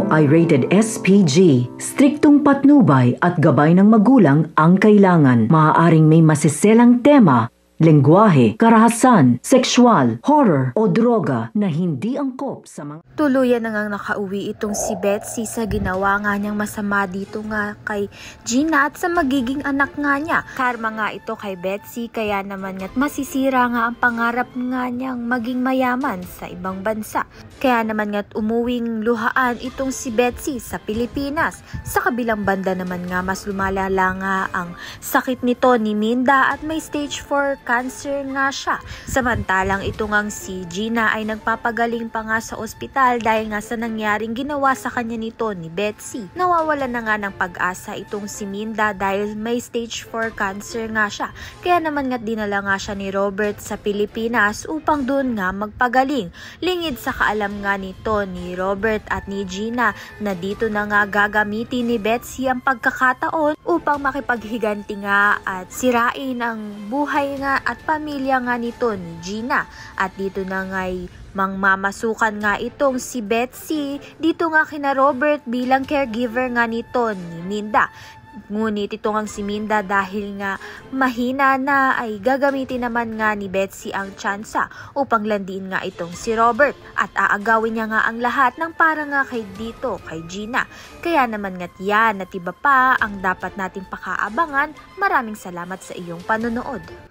ay rated SPG. Striktong patnubay at gabay ng magulang ang kailangan. Maaaring may masiselang tema, lengguwahe, karahasan, sexual, horror o droga na hindi angkop sa mga... Tuluyan na ngang nakauwi itong si Betsy sa ginawa nga niyang masama dito nga kay Gina at sa magiging anak nga niya. Karma nga ito kay Betsy, kaya naman nga't masisira nga ang pangarap nga niyang maging mayaman sa ibang bansa. Kaya naman nga't umuwing luhaan itong si Betsy sa Pilipinas. Sa kabilang banda naman nga mas lumalala nga ang sakit nito ni Minda at may stage 4 cancer nga siya. Samantalang ito ngang si Gina ay nagpapagaling pa nga sa ospital dahil nga sa nangyaring ginawa sa kanya nito ni Betsy. Nawawala na nga ng pag-asa itong si Minda dahil may stage 4 cancer nga siya. Kaya naman nga't dinala nga siya ni Robert sa Pilipinas upang doon nga magpagaling. Lingid sa kaalam nga nito ni Robert at ni Gina na dito na nga gagamitin ni Betsy ang pagkakataon upang makipaghiganti nga at sirain ang buhay nga at pamilya nga nito ni Gina. At dito na nga'y mangmamasukan nga itong si Betsy dito nga kina Robert bilang caregiver nga nito ni Minda. Ngunit ito ngang si Minda dahil nga mahina na ay gagamitin naman nga ni Betsy ang tsansa upang landiin nga itong si Robert at aagawin niya nga ang lahat ng para nga kay dito kay Gina. Kaya naman nga't yan at iba pa ang dapat nating pakaabangan. Maraming salamat sa iyong panonood.